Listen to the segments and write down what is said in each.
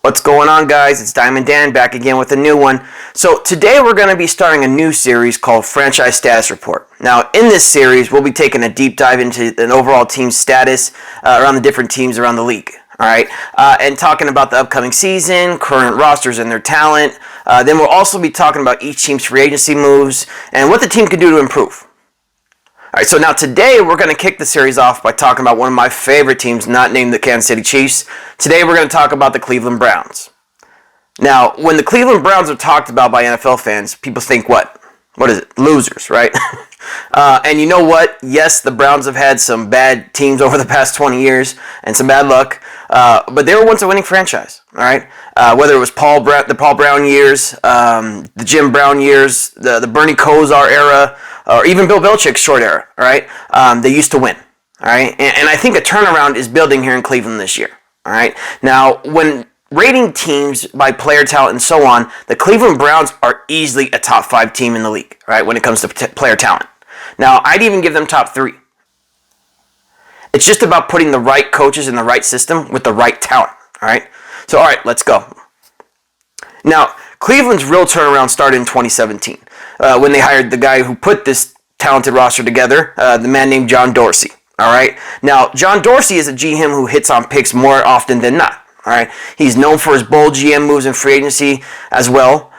What's going on, guys? It's Diamond Dan back again with a new one. So today we're going to be starting a new series called Franchise Status Report. Now in this series we'll be taking a deep dive into an overall team status around the different teams around the league. Alright, and talking about the upcoming season, current rosters and their talent. Then we'll also be talking about each team's free agency moves and what the team can do to improve. Alright, so now today we're going to kick the series off by talking about one of my favorite teams, not named the Kansas City Chiefs. Today we're going to talk about the Cleveland Browns. Now, when the Cleveland Browns are talked about by NFL fans, people think what? What is it? Losers, right? And you know what? Yes, the Browns have had some bad teams over the past 20 years and some bad luck, but they were once a winning franchise, all right? Whether it was the Paul Brown years, the Jim Brown years, the Bernie Kosar era, or even Bill Belichick's short era, all right? They used to win, all right? And I think a turnaround is building here in Cleveland this year, all right? Now, when rating teams by player talent and so on, the Cleveland Browns are easily a top 5 team in the league, all right, when it comes to player talent. Now, I'd even give them top 3. It's just about putting the right coaches in the right system with the right talent, all right? So, all right, let's go. Now, Cleveland's real turnaround started in 2017 when they hired the guy who put this talented roster together, the man named John Dorsey, all right? Now, John Dorsey is a GM who hits on picks more often than not, all right? He's known for his bold GM moves in free agency as well.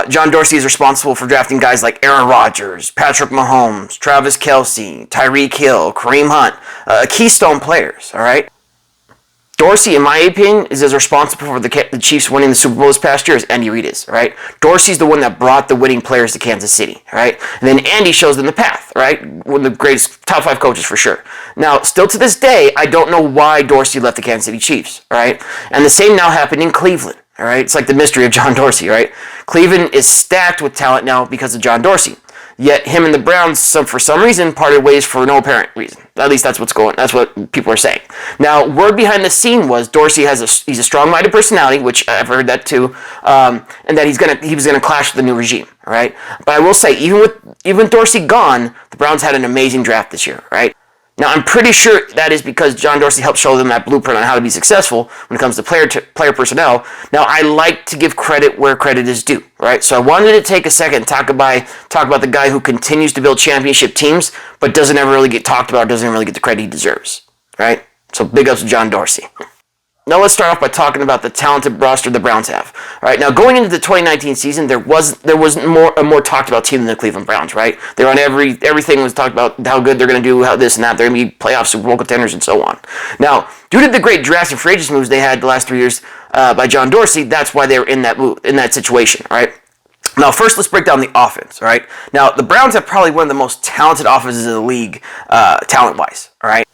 John Dorsey is responsible for drafting guys like Aaron Rodgers, Patrick Mahomes, Travis Kelce, Tyreek Hill, Kareem Hunt, keystone players, all right? Dorsey, in my opinion, is as responsible for the Chiefs winning the Super Bowl this past year as Andy Reid is, all right? Dorsey's the one that brought the winning players to Kansas City, all right? And then Andy shows them the path, all right? One of the greatest top 5 coaches for sure. Now, still to this day, I don't know why Dorsey left the Kansas City Chiefs, all right? And the same now happened in Cleveland, all right? It's like the mystery of John Dorsey, right? Cleveland is stacked with talent now because of John Dorsey. Yet him and the Browns, for some reason, parted ways for no apparent reason. At least that's what people are saying. Now, word behind the scene was Dorsey he's a strong-minded personality, which I've heard that too, and that he was gonna clash with the new regime. All right, but I will say, even with Dorsey gone, the Browns had an amazing draft this year. Right. Now, I'm pretty sure that is because John Dorsey helped show them that blueprint on how to be successful when it comes to player personnel. Now, I like to give credit where credit is due, right? So I wanted to take a second and talk about the guy who continues to build championship teams, but doesn't ever really get talked about, doesn't really get the credit he deserves, right? So big ups to John Dorsey. Now let's start off by talking about the talented roster the Browns have. All right, now going into the 2019 season, there was a more talked about team than the Cleveland Browns, right? They're on everything was talked about how good they're going to do, how this and that, they're going to be playoff Super Bowl contenders and so on. Now, due to the great drafts and free agency moves they had the last 3 years by John Dorsey, that's why they were in that situation, all right? Now, first, let's break down the offense, all right? Now, the Browns have probably one of the most talented offenses in the league, talent-wise, all right?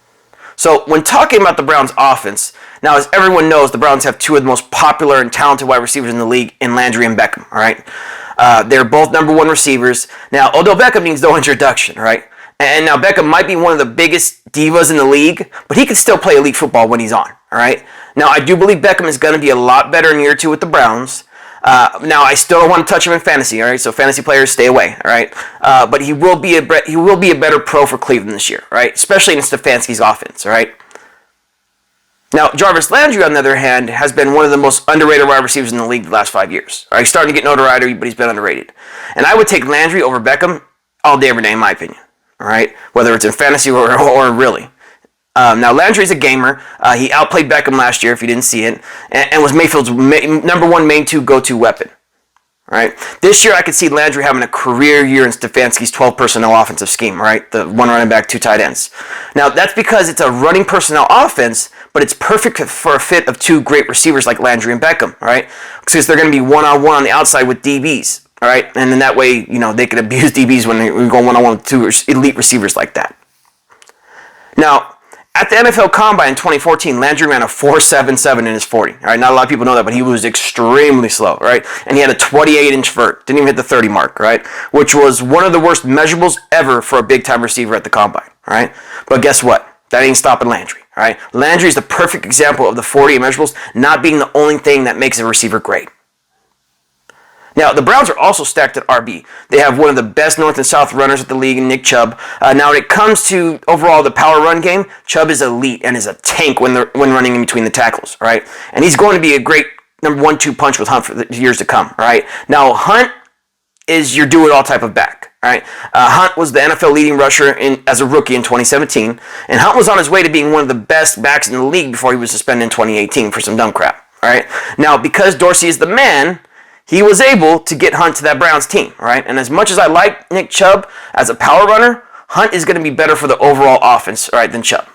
So, when talking about the Browns' offense, now, as everyone knows, the Browns have 2 of the most popular and talented wide receivers in the league in Landry and Beckham, all right? They're both number 1 receivers. Now, although Beckham needs no introduction, all right? And now, Beckham might be one of the biggest divas in the league, but he can still play elite football when he's on, all right? Now, I do believe Beckham is going to be a lot better in year 2 with the Browns. Now, I still don't want to touch him in fantasy, all right? So fantasy players, stay away, all right? But he will be a better pro for Cleveland this year, all right? Especially in Stefanski's offense, all right? Now, Jarvis Landry, on the other hand, has been one of the most underrated wide receivers in the league the last 5 years. All right, he's starting to get notoriety, but he's been underrated. And I would take Landry over Beckham all day, every day, in my opinion. All right, whether it's in fantasy or really. Now, Landry's a gamer. He outplayed Beckham last year, if you didn't see it, and was Mayfield's number 1 main go-to weapon. All right. This year, I could see Landry having a career year in Stefanski's 12 personnel offensive scheme, all right? The 1 running back, 2 tight ends. Now, that's because it's a running personnel offense, but it's perfect for a fit of 2 great receivers like Landry and Beckham, all right? Because they're going to be one-on-one on the outside with DBs, all right? And then that way, they can abuse DBs when they go one-on-one with 2 elite receivers like that. Now, at the NFL Combine in 2014, Landry ran a 4.77 in his 40. All right, not a lot of people know that, but he was extremely slow, right? And he had a 28-inch vert. Didn't even hit the 30 mark, right? Which was one of the worst measurables ever for a big-time receiver at the Combine, all right? But guess what? That ain't stopping Landry, all right? Landry is the perfect example of the 40 measurables not being the only thing that makes a receiver great. Now, the Browns are also stacked at RB. They have one of the best north and south runners at the league in Nick Chubb. Now, when it comes to overall the power run game, Chubb is elite and is a tank when running in between the tackles, all right? And he's going to be a great number 1-2 punch with Hunt for the years to come. All right. Now Hunt is your do-it-all type of back. All right. Hunt was the NFL leading rusher as a rookie in 2017, and Hunt was on his way to being one of the best backs in the league before he was suspended in 2018 for some dumb crap. All right. Now, because Dorsey is the man, he was able to get Hunt to that Browns team. All right. And as much as I like Nick Chubb as a power runner, Hunt is going to be better for the overall offense, all right, than Chubb.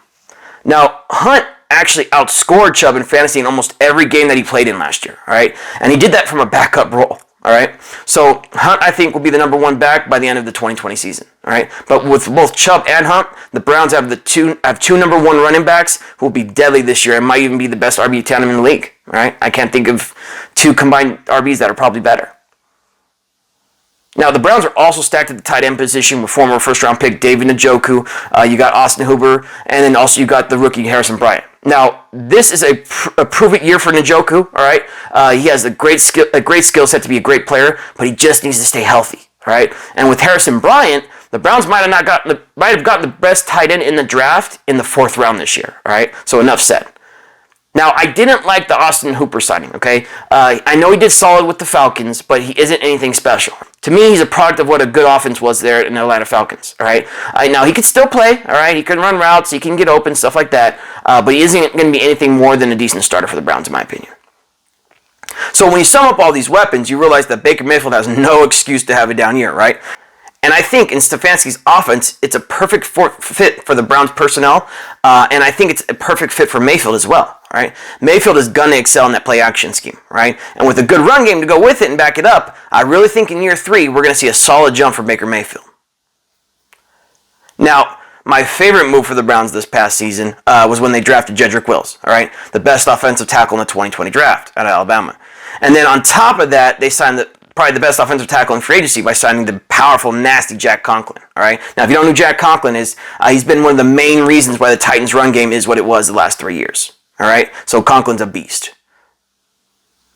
Now, Hunt actually outscored Chubb in fantasy in almost every game that he played in last year. All right. And he did that from a backup role. All right, so Hunt, I think, will be the number 1 back by the end of the 2020 season. All right, but with both Chubb and Hunt, the Browns have two number 1 running backs who will be deadly this year and might even be the best RB tandem in the league. All right, I can't think of 2 combined RBs that are probably better. Now, the Browns are also stacked at the tight end position with former first-round pick David Njoku. You got Austin Hooper, and then also you got the rookie Harrison Bryant. Now, this is a prove-it year for Njoku. All right, he has a great skill set to be a great player, but he just needs to stay healthy. All right, and with Harrison Bryant, the Browns might have gotten the best tight end in the draft in the 4th round this year. All right, so enough said. Now, I didn't like the Austin Hooper signing, okay? I know he did solid with the Falcons, but he isn't anything special. To me, he's a product of what a good offense was there in the Atlanta Falcons, all right? Now, he could still play, all right? He can run routes, he can get open, stuff like that, but he isn't going to be anything more than a decent starter for the Browns, in my opinion. So when you sum up all these weapons, you realize that Baker Mayfield has no excuse to have a down year, right? And I think in Stefanski's offense, it's a perfect fit for the Browns personnel, and I think it's a perfect fit for Mayfield as well. Right? Mayfield is going to excel in that play action scheme, right? And with a good run game to go with it and back it up, I really think in year 3 we're going to see a solid jump for Baker Mayfield. Now, my favorite move for the Browns this past season was when they drafted Jedrick Wills, all right? The best offensive tackle in the 2020 draft out of Alabama. And then on top of that, they signed probably the best offensive tackle in free agency by signing the powerful, nasty Jack Conklin, all right? Now, if you don't know who Jack Conklin is, he's been one of the main reasons why the Titans' run game is what it was the last 3 years. All right, so Conklin's a beast.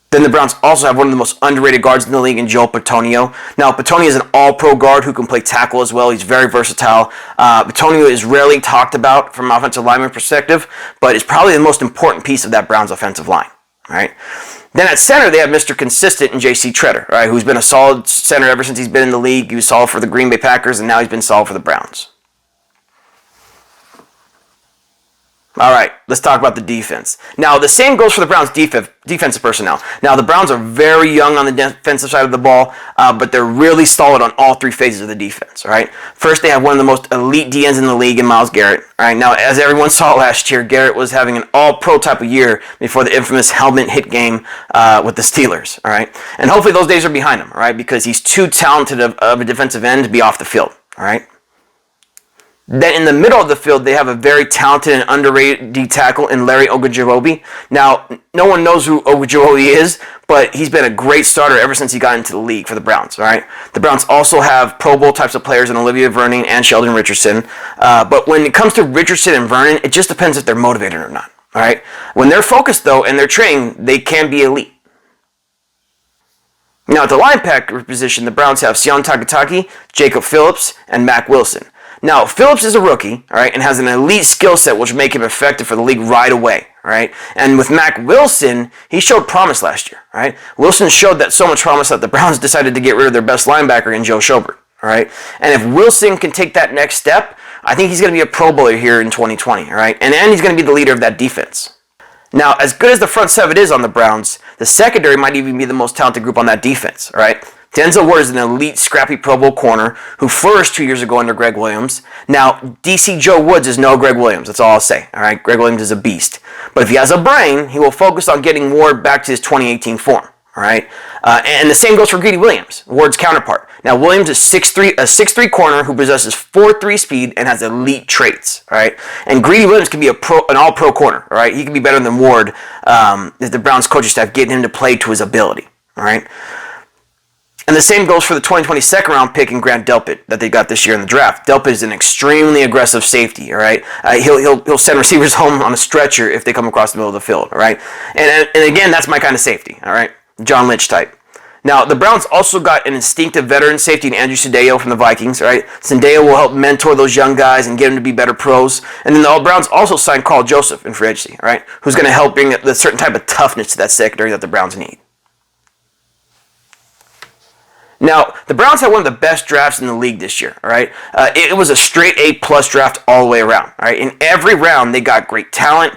Then the Browns also have one of the most underrated guards in the league in Joel Bitonio. Now, Bitonio is an all-pro guard who can play tackle as well. He's very versatile. Bitonio is rarely talked about from an offensive lineman perspective, but is probably the most important piece of that Browns offensive line. All right. Then at center, they have Mr. Consistent and J.C. Tretter, all right, who's been a solid center ever since he's been in the league. He was solid for the Green Bay Packers, and now he's been solid for the Browns. All right, let's talk about the defense. Now, the same goes for the Browns' defensive personnel. Now, the Browns are very young on the defensive side of the ball, but they're really solid on all 3 phases of the defense, all right? First, they have one of the most elite DNs in the league in Myles Garrett. All right, now, as everyone saw last year, Garrett was having an all-pro type of year before the infamous helmet hit game with the Steelers, all right? And hopefully those days are behind him, all right, because he's too talented of a defensive end to be off the field, all right? Then in the middle of the field, they have a very talented and underrated D tackle in Larry Ogunjobi. Now, no one knows who Ogunjobi is, but he's been a great starter ever since he got into the league for the Browns. All right. The Browns also have Pro Bowl types of players in Olivia Vernon and Sheldon Richardson. But when it comes to Richardson and Vernon, it just depends if they're motivated or not. All right. When they're focused though and they're training, they can be elite. Now at the linebacker position, the Browns have Sion Takataki, Jacob Phillips, and Mac Wilson. Now, Phillips is a rookie, all right, and has an elite skill set which will make him effective for the league right away, all right? And with Mac Wilson, he showed promise last year, all right? Wilson showed that so much promise that the Browns decided to get rid of their best linebacker in Joe Schobert, all right? And if Wilson can take that next step, I think he's going to be a Pro Bowler here in 2020, all right? And he's going to be the leader of that defense. Now, as good as the front seven is on the Browns, the secondary might even be the most talented group on that defense, all right? Denzel Ward is an elite, scrappy Pro Bowl corner who flourished 2 years ago under Greg Williams. Now, DC Joe Woods is no Greg Williams. That's all I'll say. All right, Greg Williams is a beast. But if he has a brain, he will focus on getting Ward back to his 2018 form. All right, and the same goes for Greedy Williams, Ward's counterpart. Now, Williams is a 6'3" corner who possesses 4.3 speed and has elite traits. All right, and Greedy Williams can be an all-pro corner. All right, he can be better than Ward if the Browns coaching staff get him to play to his ability. All right. And the same goes for the 2020 second-round pick in Grant Delpit that they got this year in the draft. Delpit is an extremely aggressive safety, all right? He'll send receivers home on a stretcher if they come across the middle of the field, all right? And again, that's my kind of safety, all right? John Lynch type. Now, the Browns also got an instinctive veteran safety in Andrew Sendejo from the Vikings, right? Sendejo will help mentor those young guys and get them to be better pros. And then the Browns also signed Carl Joseph in free agency, right? Who's going to help bring a certain type of toughness to that secondary that the Browns need. Now, the Browns had one of the best drafts in the league this year, all right? It was a straight A-plus draft all the way around, all right? In every round, they got great talent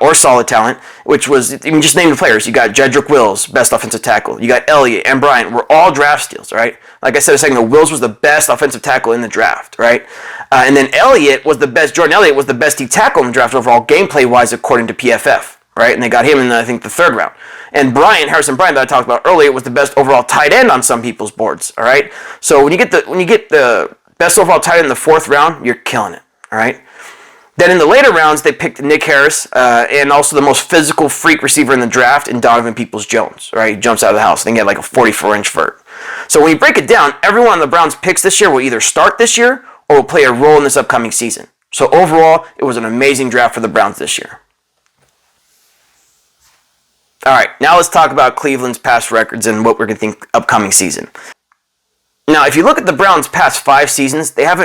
or solid talent, which was, I mean, just name the players. You got Jedrick Wills, best offensive tackle. You got Elliott and Bryant were all draft steals, all right? Like I said a second ago, Wills was the best offensive tackle in the draft, right? And then Jordan Elliott was the best D tackle in the draft overall, gameplay-wise, according to PFF. Right, and they got him in, I think, the third round. And Harrison Bryant, that I talked about earlier, was the best overall tight end on some people's boards. All right, so when you get the best overall tight end in the fourth round, you're killing it. All right. Then in the later rounds, they picked Nick Harris and also the most physical freak receiver in the draft in Donovan Peoples-Jones. Right, he jumps out of the house. I think he had like a 44-inch vert. So when you break it down, every one of the Browns' picks this year will either start this year or will play a role in this upcoming season. So overall, it was an amazing draft for the Browns this year. All right, now let's talk about Cleveland's past records and what we're going to think upcoming season. Now, if you look at the Browns' past 5 seasons, they have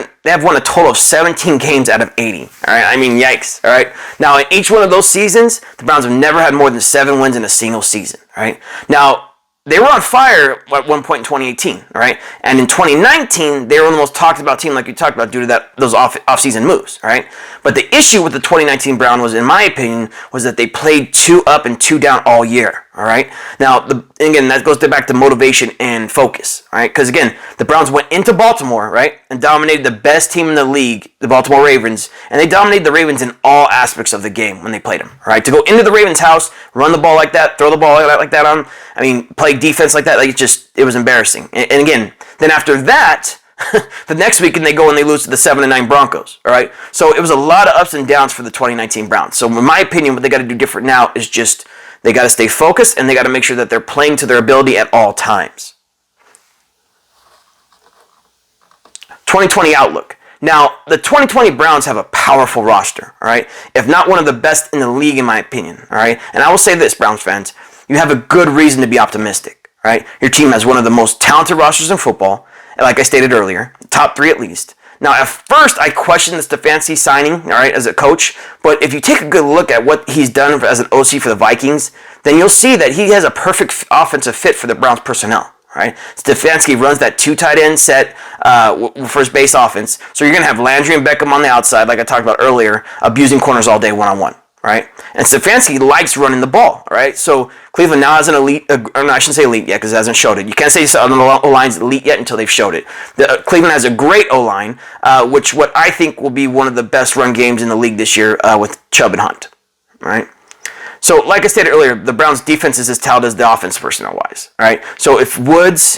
won a total of 17 games out of 80. All right, I mean, yikes. All right. Now, in each one of those seasons, the Browns have never had more than 7 wins in a single season. All right. Now, they were on fire at one point in 2018, all right? And in 2019, they were one of the most talked about team, like you talked about, due to those off-season moves, all right? But the issue with the 2019 Browns was, in my opinion, was that they played 2 up and 2 down all year, all right? Now, again, that goes back to motivation and focus, all right? Because, again, the Browns went into Baltimore, right, and dominated the best team in the league, the Baltimore Ravens, and they dominated the Ravens in all aspects of the game when they played them, all right? To go into the Ravens' house, run the ball like that, throw the ball like that on, I mean, play defense like that, like it was embarrassing. And again, then after that, the next weekend they go and they lose to the 7-9 Broncos, all right? So it was a lot of ups and downs for the 2019 Browns. So in my opinion, what they got to do different now is just they got to stay focused and they got to make sure that they're playing to their ability at all times. 2020 outlook. Now, the 2020 Browns have a powerful roster, all right? If not one of the best in the league, in my opinion, all right? And I will say this, Browns fans, you have a good reason to be optimistic, right? Your team has one of the most talented rosters in football, like I stated earlier, top 3 at least. Now, at first, I questioned the Stefanski signing, all right, as a coach, but if you take a good look at what he's done as an OC for the Vikings, then you'll see that he has a perfect offensive fit for the Browns personnel, right? Stefanski runs that 2 tight end set for his base offense, so you're going to have Landry and Beckham on the outside, like I talked about earlier, abusing corners all day one-on-one. Right? And Stefanski likes running the ball, right? So Cleveland now has an elite, or no, I shouldn't say elite yet because it hasn't showed it. You can't say the O-line's elite yet until they've showed it. Cleveland has a great O-line, which what I think will be one of the best run games in the league this year with Chubb and Hunt, right? So, like I stated earlier, the Browns' defense is as talented as the offense personnel-wise, all right? So if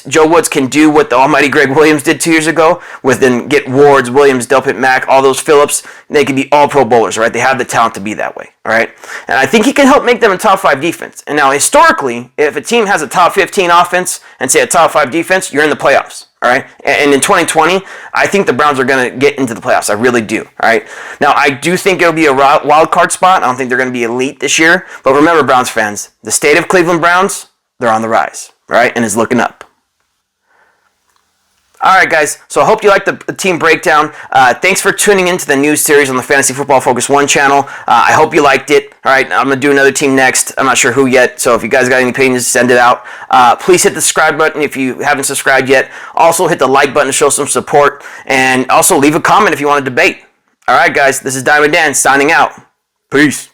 Joe Woods can do what the almighty Greg Williams did 2 years ago, with then get Wards, Williams, Delpit, Mack, all those Phillips, they can be all Pro Bowlers, right? They have the talent to be that way, all right? And I think he can help make them a top 5 defense. And now, historically, if a team has a top 15 offense and, say, a top 5 defense, you're in the playoffs. All right, and in 2020, I think the Browns are going to get into the playoffs. I really do. All right. Now, I do think it'll be a wild card spot. I don't think they're going to be elite this year. But remember, Browns fans, the state of Cleveland Browns, they're on the rise. All right, and is looking up. All right, guys. So I hope you liked the team breakdown. Thanks for tuning into the new series on the Fantasy Football Focus 1 channel. I hope you liked it. All right, I'm going to do another team next. I'm not sure who yet, so if you guys got any opinions, send it out. Please hit the subscribe button if you haven't subscribed yet. Also, hit the like button to show some support. And also, leave a comment if you want to debate. All right, guys. This is Diamond Dan signing out. Peace.